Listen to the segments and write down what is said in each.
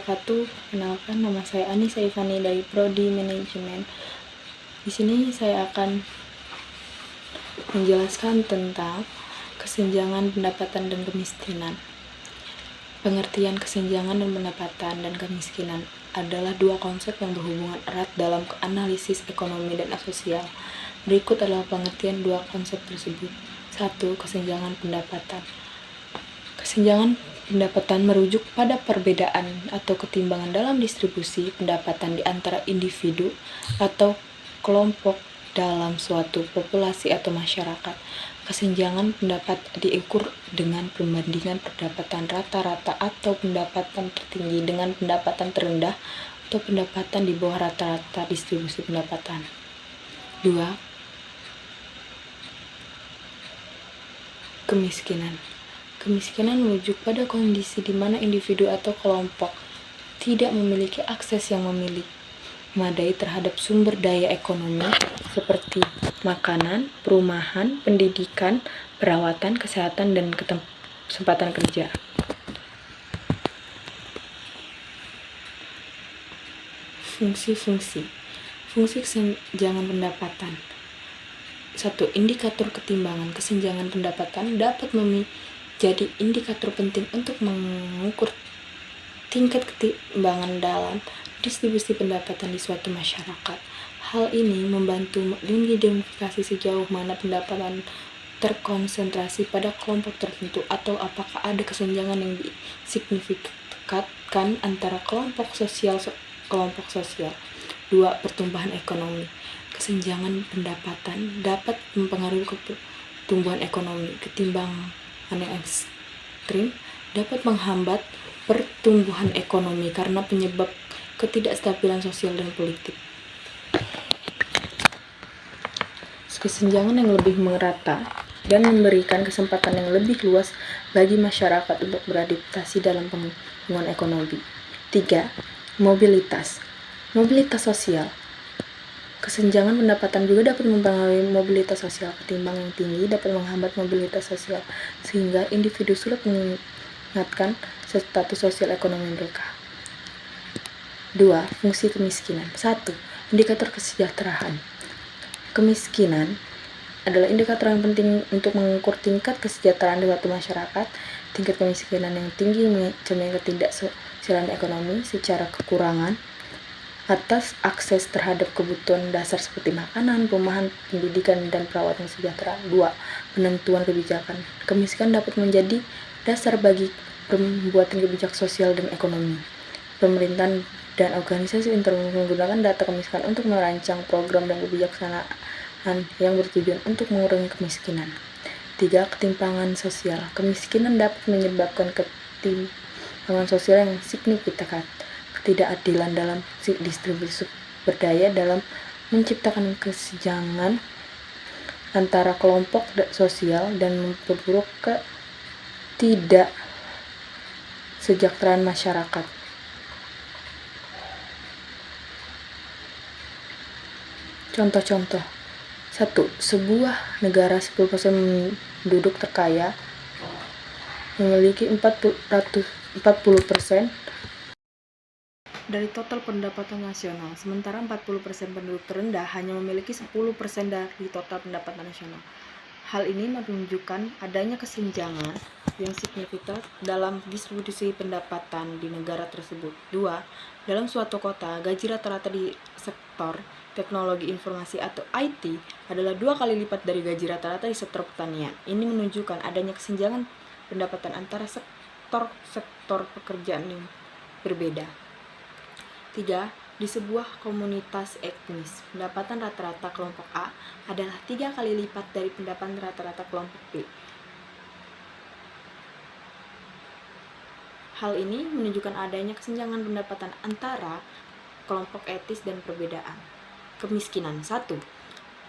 wabarakatuh. Perkenalkan, nama saya Anissa Ivani dari Prodi Manajemen. Di sini saya akan menjelaskan tentang kesenjangan pendapatan dan kemiskinan. Pengertian kesenjangan dan pendapatan dan kemiskinan adalah dua konsep yang berhubungan erat dalam analisis ekonomi dan sosial. Berikut adalah pengertian dua konsep tersebut. 1. Kesenjangan pendapatan. Kesenjangan pendapatan merujuk pada perbedaan atau ketimbangan dalam distribusi pendapatan di antara individu atau kelompok dalam suatu populasi atau masyarakat. Kesenjangan pendapat diukur dengan perbandingan pendapatan rata-rata atau pendapatan tertinggi dengan pendapatan terendah atau pendapatan di bawah rata-rata distribusi pendapatan. 2. Kemiskinan. Kemiskinan merujuk pada kondisi di mana individu atau kelompok tidak memiliki akses yang memadai terhadap sumber daya ekonomi seperti makanan, perumahan, pendidikan, perawatan, kesehatan, dan kesempatan kerja. Fungsi kesenjangan pendapatan. 1. Indikator ketimbangan. Kesenjangan pendapatan dapat menjadi indikator penting untuk mengukur tingkat ketimbangan dalam distribusi pendapatan di suatu masyarakat. Hal ini membantu mengidentifikasi sejauh mana pendapatan terkonsentrasi pada kelompok tertentu atau apakah ada kesenjangan yang signifikan antara kelompok sosial. 2. Pertumbuhan ekonomi. Kesenjangan pendapatan dapat mempengaruhi pertumbuhan ekonomi. Ketimbangan yang ekstrim dapat menghambat pertumbuhan ekonomi karena penyebab ketidakstabilan sosial dan politik. Kesenjangan yang lebih merata dan memberikan kesempatan yang lebih luas bagi masyarakat untuk beradaptasi dalam pertumbuhan ekonomi. 3. Mobilitas sosial. Kesenjangan pendapatan juga dapat mempengaruhi mobilitas sosial. Ketimbangan yang tinggi dapat menghambat mobilitas sosial, sehingga individu sulit meningkatkan status sosial ekonomi mereka. 2. Fungsi kemiskinan. 1. Indikator kesejahteraan. Kemiskinan adalah indikator yang penting untuk mengukur tingkat kesejahteraan di suatu masyarakat. Tingkat kemiskinan yang tinggi mencerminkan ketidaksosialan ekonomi secara kekurangan atas akses terhadap kebutuhan dasar seperti makanan, perumahan, pendidikan, dan perawatan sejahtera. 2. Penentuan kebijakan. Kemiskinan dapat menjadi dasar bagi pembuatan kebijakan sosial dan ekonomi. Pemerintahan dan organisasi internasional menggunakan data kemiskinan untuk merancang program dan kebijaksanaan yang bertujuan untuk mengurangi kemiskinan. 3. Ketimpangan sosial. Kemiskinan dapat menyebabkan ketimpangan sosial yang signifikan. Ketidakadilan dalam distribusi sumber daya dalam menciptakan kesenjangan antara kelompok sosial dan memperburuk ketidaksejahteraan masyarakat. Contoh-contoh. 1. Sebuah negara 10% penduduk terkaya memiliki 40% dari total pendapatan nasional, sementara 40% penduduk terendah hanya memiliki 10% dari total pendapatan nasional. Hal ini menunjukkan adanya kesenjangan yang signifikan dalam distribusi pendapatan di negara tersebut. 2. Dalam suatu kota, gaji rata-rata di sektor teknologi informasi atau IT adalah 2 kali lipat dari gaji rata-rata di sektor pertanian. Ini menunjukkan adanya kesenjangan pendapatan antara sektor pekerjaan yang berbeda. 3. Di sebuah komunitas etnis, pendapatan rata-rata kelompok A adalah 3 kali lipat dari pendapatan rata-rata kelompok B. Hal ini menunjukkan adanya kesenjangan pendapatan antara kelompok etnis dan perbedaan. Kemiskinan. 1.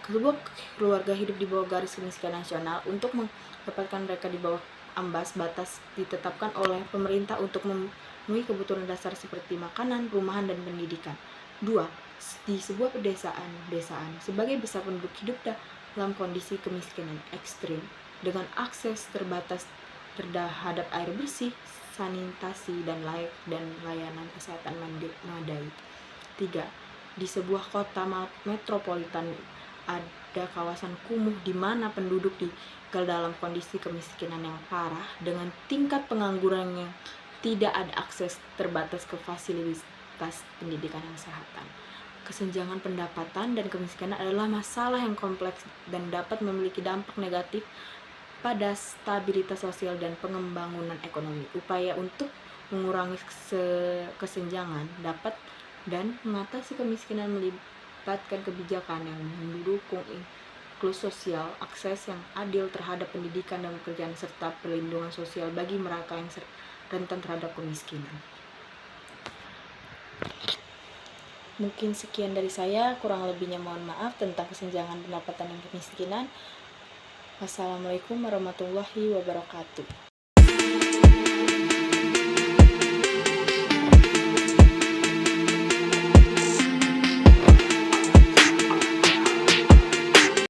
Sebuah keluarga hidup di bawah garis kemiskinan nasional. Untuk mendapatkan mereka di bawah ambang batas ditetapkan oleh pemerintah untuk memenuhi kebutuhan dasar seperti makanan, perumahan, dan pendidikan. 2. Di sebuah pedesaan, sebagai besar penduduk hidup dalam kondisi kemiskinan ekstrim dengan akses terbatas terhadap air bersih, sanitasi dan layanan kesehatan memadai. 3. Di sebuah kota metropolitan ada kawasan kumuh di mana penduduk tinggal dalam kondisi kemiskinan yang parah dengan tingkat pengangguran yang tidak ada akses terbatas ke fasilitas pendidikan dan kesehatan. Kesenjangan pendapatan dan kemiskinan adalah masalah yang kompleks dan dapat memiliki dampak negatif pada stabilitas sosial dan pengembangan ekonomi. Upaya untuk mengurangi kesenjangan dapat dan mengatasi kemiskinan melibatkan kebijakan yang mendukung inklusi sosial, akses yang adil terhadap pendidikan dan pekerjaan, serta perlindungan sosial bagi mereka yang rentan terhadap kemiskinan. Mungkin sekian dari saya, kurang lebihnya mohon maaf tentang kesenjangan pendapatan dan kemiskinan. Wassalamualaikum warahmatullahi wabarakatuh.